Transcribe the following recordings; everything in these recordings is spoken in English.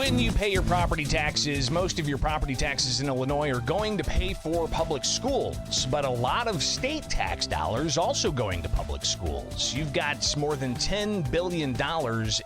when you pay your property taxes, most of your property taxes in Illinois are going to pay for public schools, but a lot of state tax dollars also going to public schools. You've got more than $10 billion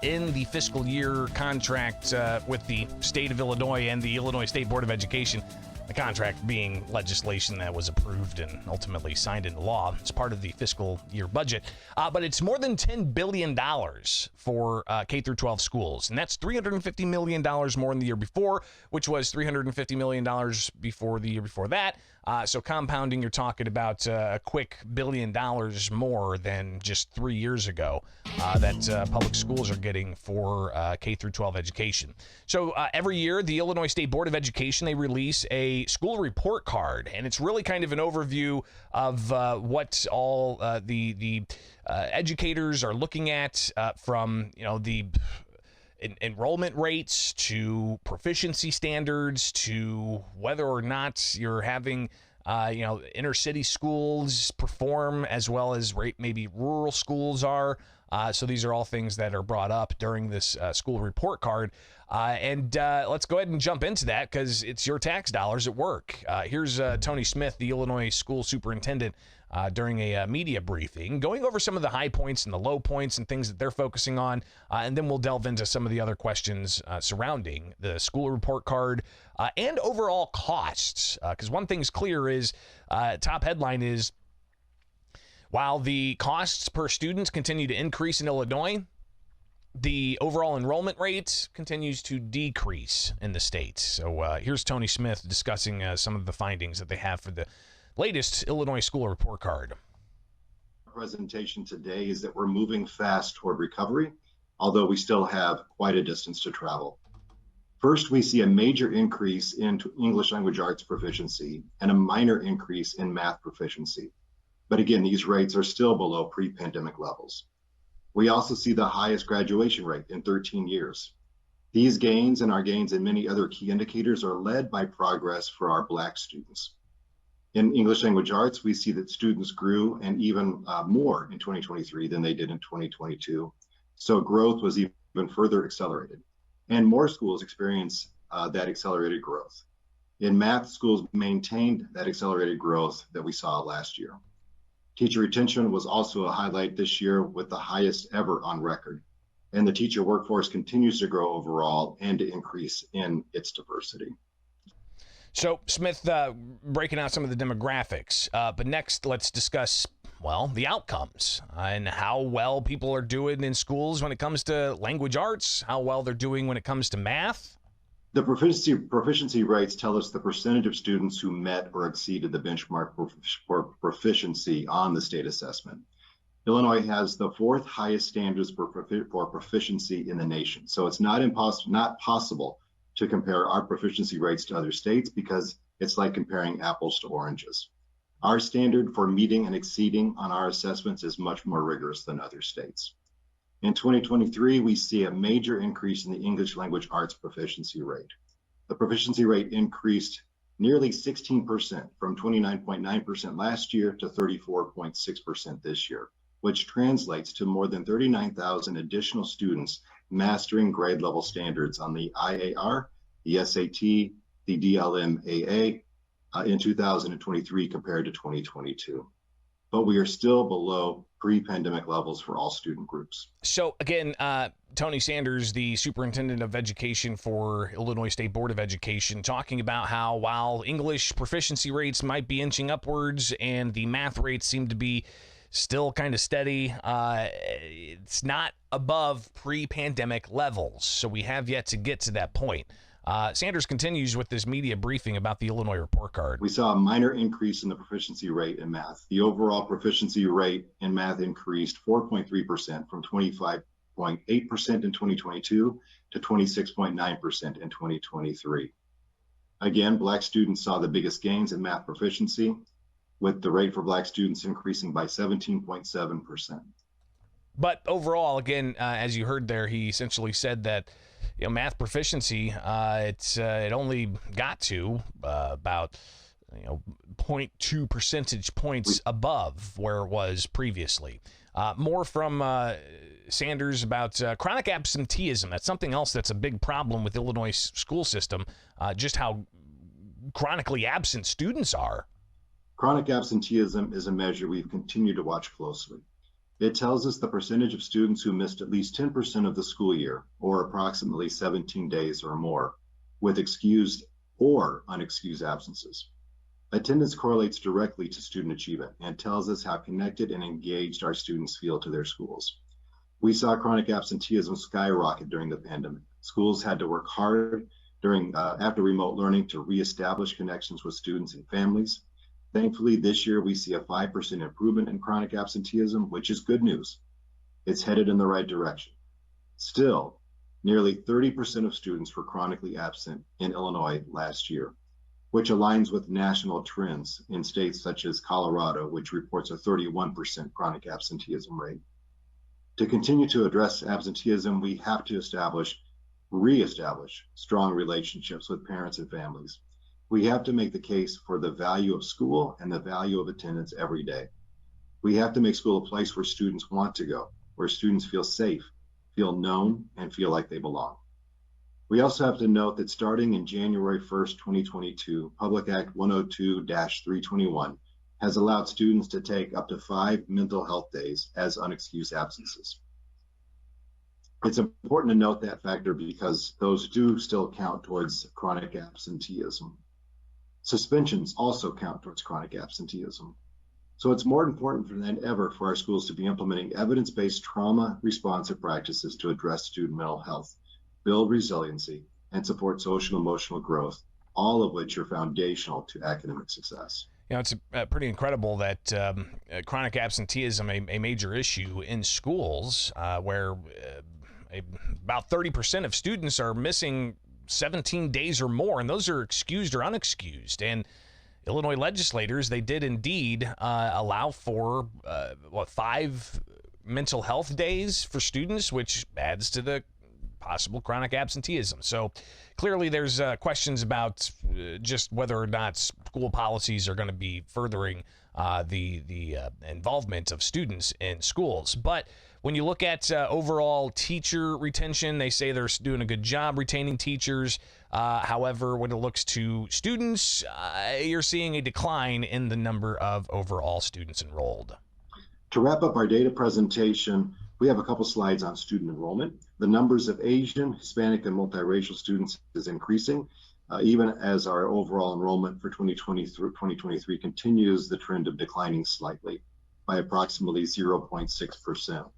in the fiscal year contract with the state of Illinois and the Illinois State Board of Education. The contract being legislation that was approved and ultimately signed into law. It's part of the fiscal year budget. But it's more than $10 billion for K through 12 schools. And that's $350 million more than the year before, which was $350 million before the year before that. So compounding, you're talking about a quick $1 billion more than just 3 years ago that public schools are getting for K through 12 education. So every year, the Illinois State Board of Education, they release a school report card, and it's really kind of an overview of what all the educators are looking at from the enrollment rates to proficiency standards to whether or not you're having inner city schools perform as well as maybe rural schools are. So these are all things that are brought up during this school report card. And let's go ahead and jump into that because it's your tax dollars at work. Here's Tony Smith, the Illinois school superintendent, during a media briefing, going over some of the high points and the low points and things that they're focusing on. And then we'll delve into some of the other questions surrounding the school report card and overall costs. Because one thing's clear is, top headline is, while the costs per student continue to increase in Illinois, the overall enrollment rate continues to decrease in the state. So here's Tony Smith discussing some of the findings that they have for the latest Illinois school report card. Presentation today is that we're moving fast toward recovery, although we still have quite a distance to travel. First, we see a major increase in English language arts proficiency and a minor increase in math proficiency. But again, these rates are still below pre-pandemic levels. We also see the highest graduation rate in 13 years. These gains and our gains in many other key indicators are led by progress for our Black students. In English language arts, we see that students grew and even more in 2023 than they did in 2022. So growth was even further accelerated. And more schools experience that accelerated growth. In math, schools maintained that accelerated growth that we saw last year. Teacher retention was also a highlight this year with the highest ever on record. And the teacher workforce continues to grow overall and to increase in its diversity. So, Smith, breaking out some of the demographics, but next let's discuss, the outcomes and how well people are doing in schools when it comes to language arts, how well they're doing when it comes to math. The proficiency rates tell us the percentage of students who met or exceeded the benchmark for proficiency on the state assessment. Illinois has the fourth highest standards for proficiency in the nation. So it's not possible to compare our proficiency rates to other states because it's like comparing apples to oranges. Our standard for meeting and exceeding on our assessments is much more rigorous than other states. In 2023, we see a major increase in the English language arts proficiency rate. The proficiency rate increased nearly 16% from 29.9% last year to 34.6% this year, which translates to more than 39,000 additional students mastering grade level standards on the IAR, the SAT, the DLM-AA in 2023 compared to 2022. But we are still below pre-pandemic levels for all student groups. So again, Tony Sanders, the superintendent of education for Illinois State Board of Education, talking about how while English proficiency rates might be inching upwards and the math rates seem to be still kind of steady, it's not above pre-pandemic levels. So we have yet to get to that point. Sanders continues with this media briefing about the Illinois report card. We saw a minor increase in the proficiency rate in math. The overall proficiency rate in math increased 4.3% from 25.8% in 2022 to 26.9% in 2023. Again, Black students saw the biggest gains in math proficiency, with the rate for Black students increasing by 17.7%. But overall, again, as you heard there, he essentially said that math proficiency, it only got to about 0.2 percentage points above where it was previously. More from Sanders about chronic absenteeism. That's something else that's a big problem with Illinois school system, just how chronically absent students are. Chronic absenteeism is a measure we've continued to watch closely. It tells us the percentage of students who missed at least 10% of the school year, or approximately 17 days or more, with excused or unexcused absences. Attendance correlates directly to student achievement and tells us how connected and engaged our students feel to their schools. We saw chronic absenteeism skyrocket during the pandemic. Schools had to work hard after remote learning to reestablish connections with students and families. Thankfully, this year we see a 5% improvement in chronic absenteeism, which is good news. It's headed in the right direction. Still, nearly 30% of students were chronically absent in Illinois last year, which aligns with national trends in states such as Colorado, which reports a 31% chronic absenteeism rate. To continue to address absenteeism, we have to reestablish strong relationships with parents and families. We have to make the case for the value of school and the value of attendance every day. We have to make school a place where students want to go, where students feel safe, feel known, and feel like they belong. We also have to note that starting in January 1st, 2022, Public Act 102-321 has allowed students to take up to 5 mental health days as unexcused absences. It's important to note that factor because those do still count towards chronic absenteeism. Suspensions also count towards chronic absenteeism. So it's more important than ever for our schools to be implementing evidence-based trauma-responsive practices to address student mental health, build resiliency, and support social and emotional growth, all of which are foundational to academic success. You know, it's pretty incredible that chronic absenteeism, a major issue in schools, where about 30% of students are missing 17 days or more, and those are excused or unexcused. And Illinois legislators, they did indeed allow for 5 mental health days for students, which adds to the possible chronic absenteeism. So clearly there's questions about just whether or not school policies are going to be furthering the involvement of students in schools. But when you look at overall teacher retention, they say they're doing a good job retaining teachers. However, when it looks to students, you're seeing a decline in the number of overall students enrolled. To wrap up our data presentation, we have a couple slides on student enrollment. The numbers of Asian, Hispanic, and multiracial students is increasing, even as our overall enrollment for 2023 continues the trend of declining slightly by approximately 0.6%.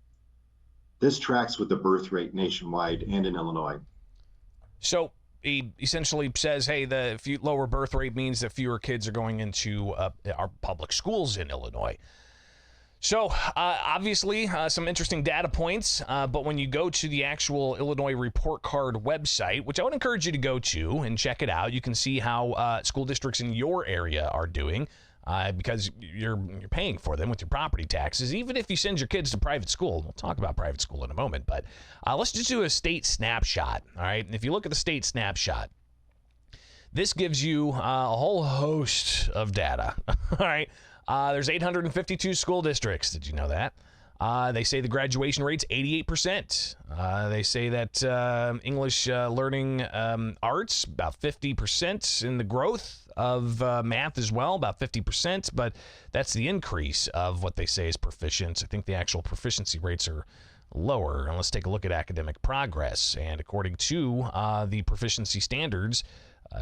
This tracks with the birth rate nationwide and in Illinois. So he essentially says, hey, the lower birth rate means that fewer kids are going into our public schools in Illinois. So obviously some interesting data points, but when you go to the actual Illinois Report Card website, which I would encourage you to go to and check it out, you can see how school districts in your area are doing. Because you're paying for them with your property taxes, even if you send your kids to private school. We'll talk about private school in a moment, but let's just do a state snapshot, all right? And if you look at the state snapshot, this gives you a whole host of data, all right? There's 852 school districts. Did you know that? They say the graduation rate's 88%. They say that English learning arts, about 50% in the growth of math as well, about 50%, but that's the increase of what they say is proficient. I think the actual proficiency rates are lower. And let's take a look at academic progress. And according to the proficiency standards,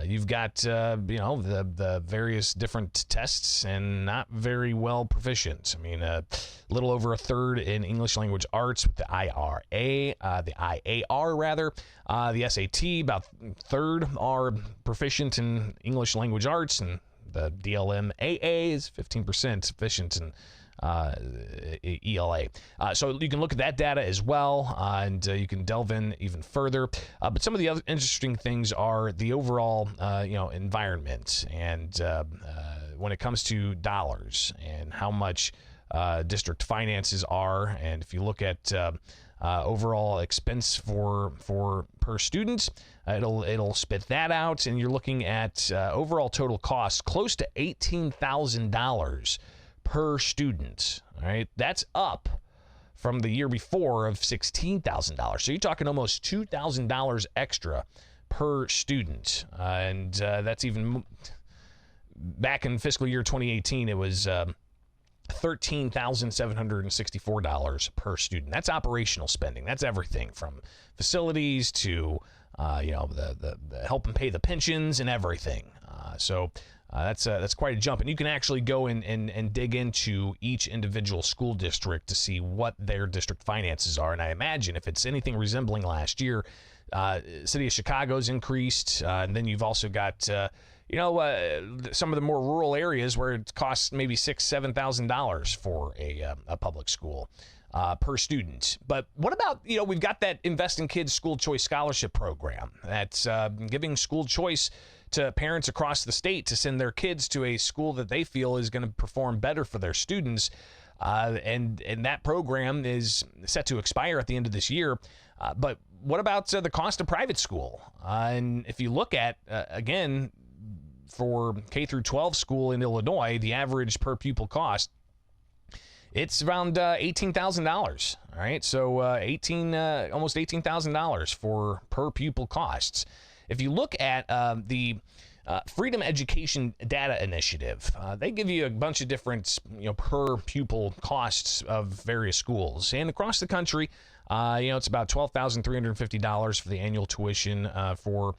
you've got, the various different tests and not very well proficient. I mean, a little over a third in English language arts with the IAR rather. The SAT, about a third are proficient in English language arts, and the DLMAA is 15% sufficient in ELA. So you can look at that data as well, and you can delve in even further. But some of the other interesting things are the overall, environment, and when it comes to dollars and how much district finances are, and if you look at overall expense for per student, it'll spit that out, and you're looking at overall total costs close to $18,000 per student. All right, that's up from the year before of $16,000. So you're talking almost $2,000 extra per student. And that's even back in fiscal year 2018, it was $13,764 per student. That's operational spending. That's everything from facilities to the help and pay the pensions and everything. So that's quite a jump. And you can actually go in and dig into each individual school district to see what their district finances are. And I imagine if it's anything resembling last year, city of Chicago's increased, and then you've also got some of the more rural areas where it costs maybe $6,000-$7,000 for a public school per student. But what about, we've got that Invest in Kids School Choice Scholarship Program that's giving school choice to parents across the state to send their kids to a school that they feel is going to perform better for their students. And that program is set to expire at the end of this year. But what about the cost of private school? And if you look at, again, for K through 12 school in Illinois, the average per pupil cost, it's around $18,000. All right, so almost $18,000 for per pupil costs. If you look at the Freedom Education Data Initiative, they give you a bunch of different per pupil costs of various schools, and across the country, it's about $12,350 for the annual tuition for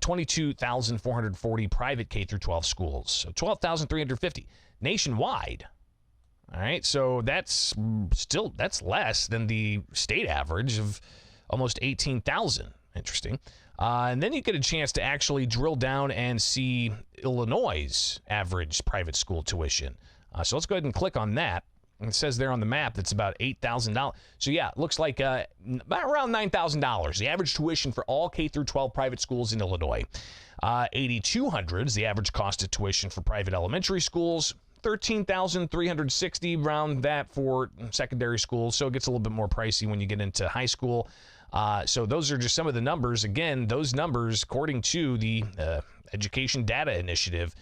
22,440 private K through 12 schools. So $12,350 nationwide. All right, so that's less than the state average of almost 18,000. Interesting. And then you get a chance to actually drill down and see Illinois' average private school tuition. So let's go ahead and click on that. It says there on the map that's about $8,000. So yeah, it looks like about around $9,000, the average tuition for all K through 12 private schools in Illinois. $8,200 is the average cost of tuition for private elementary schools. $13,360 around that for secondary schools. So it gets a little bit more pricey when you get into high school. So those are just some of the numbers. Again, those numbers, according to the Education Data Initiative,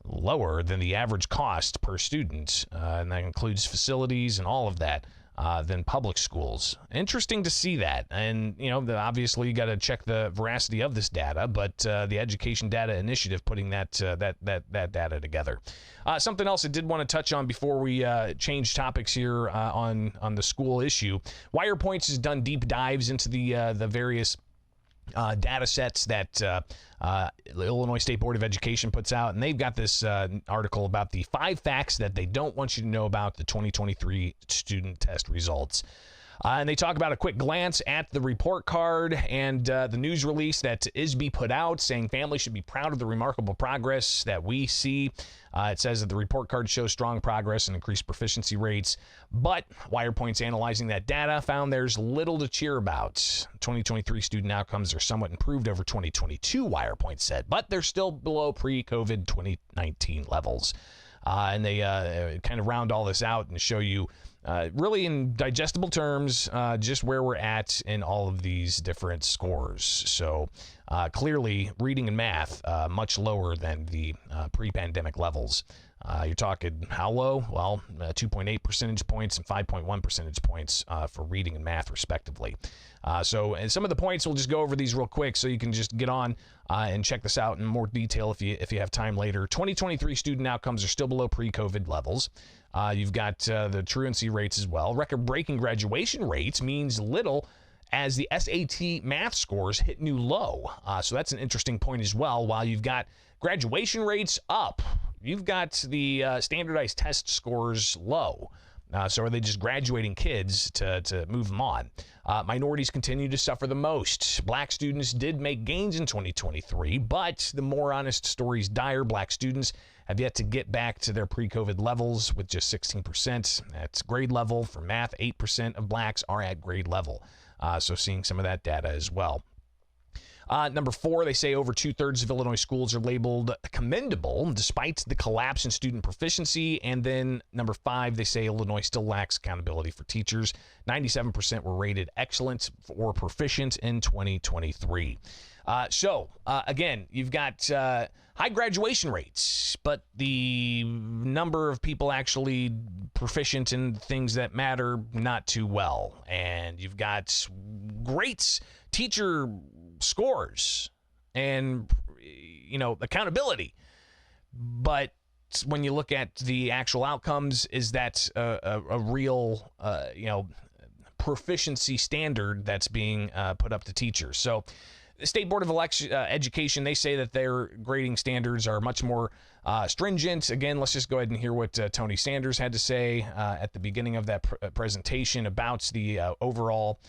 lower than the average cost per student, and that includes facilities and all of that, than public schools. Interesting to see that. And, obviously you got to check the veracity of this data, but the Education Data Initiative putting that data together. Something else I did want to touch on before we change topics here on the school issue. WirePoints has done deep dives into the various data sets that the Illinois State Board of Education puts out, and they've got this article about the 5 facts that they don't want you to know about the 2023 student test results. And they talk about a quick glance at the report card and the news release that ISB put out saying families should be proud of the remarkable progress that we see. It says that the report card shows strong progress and increased proficiency rates, but WirePoints analyzing that data found there's little to cheer about. 2023 student outcomes are somewhat improved over 2022, WirePoints said, but they're still below pre-COVID 2019 levels. And they kind of round all this out and show you really in digestible terms just where we're at in all of these different scores. So clearly reading and math much lower than the pre-pandemic levels. You're talking how low? Well, 2.8 percentage points and 5.1 percentage points for reading and math respectively. So and some of the points, we'll just go over these real quick so you can just get on and check this out in more detail if you have time later. 2023 student outcomes are still below pre-COVID levels. You've got the truancy rates as well. Record-breaking graduation rates means little as the SAT math scores hit new low. So that's an interesting point as well. While you've got graduation rates up, you've got the standardized test scores low. So are they just graduating kids to move them on? Minorities continue to suffer the most. Black students did make gains in 2023, but the more honest story's dire. Black students have yet to get back to their pre-COVID levels with just 16%. That's grade level. For math, 8% of blacks are at grade level. So seeing some of that data as well. Number 4, they say over 2/3 of Illinois schools are labeled commendable despite the collapse in student proficiency. And then number 5, they say Illinois still lacks accountability for teachers. 97% were rated excellent or proficient in 2023. Again, you've got high graduation rates, but the number of people actually proficient in things that matter, not too well. And you've got great teacher scores and, accountability. But when you look at the actual outcomes, is that a real, proficiency standard that's being put up to teachers? So the State Board of Education, they say that their grading standards are much more stringent. Again, let's just go ahead and hear what Tony Sanders had to say at the beginning of that presentation about the overall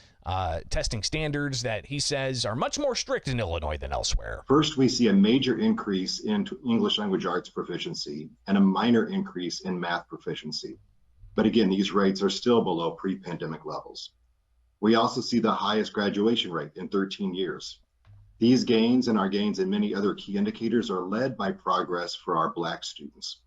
testing standards that he says are much more strict in Illinois than elsewhere. First, we see a major increase in English language arts proficiency and a minor increase in math proficiency. But again, these rates are still below pre-pandemic levels. We also see the highest graduation rate in 13 years. These gains and our gains in many other key indicators are led by progress for our Black students.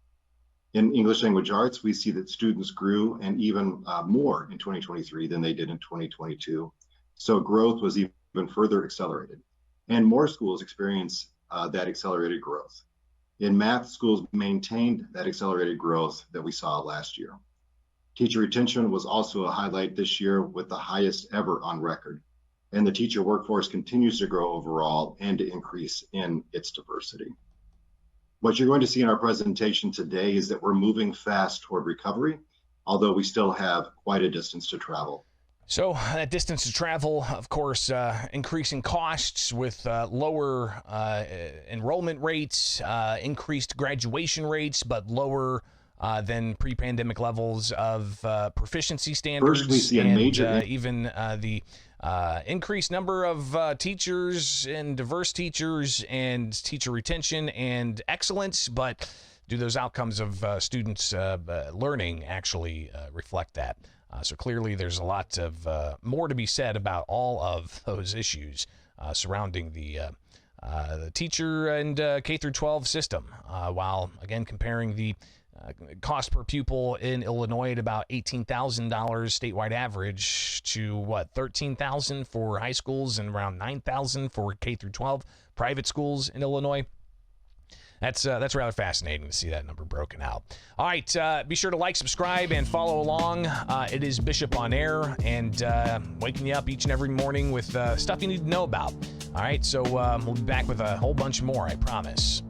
In English language arts, we see that students grew and even more in 2023 than they did in 2022. So growth was even further accelerated. And more schools experience that accelerated growth. In math, schools maintained that accelerated growth that we saw last year. Teacher retention was also a highlight this year with the highest ever on record. And the teacher workforce continues to grow overall and to increase in its diversity. What you're going to see in our presentation today is that we're moving fast toward recovery, although we still have quite a distance to travel. So that distance to travel, of course, increasing costs with lower enrollment rates, increased graduation rates, but lower than pre-pandemic levels of proficiency standards. First, we see a major even the increased number of teachers and diverse teachers and teacher retention and excellence, but do those outcomes of students learning actually reflect that? So clearly there's a lot of more to be said about all of those issues surrounding the teacher and K through 12 system, while again comparing the cost per pupil in Illinois at about $18,000 statewide average to $13,000 for high schools and around $9,000 for K through 12 private schools in Illinois. That's rather fascinating to see that number broken out. All right, be sure to like, subscribe, and follow along. It is Bishop on Air, and waking you up each and every morning with stuff you need to know about. All right, so we'll be back with a whole bunch more, I promise.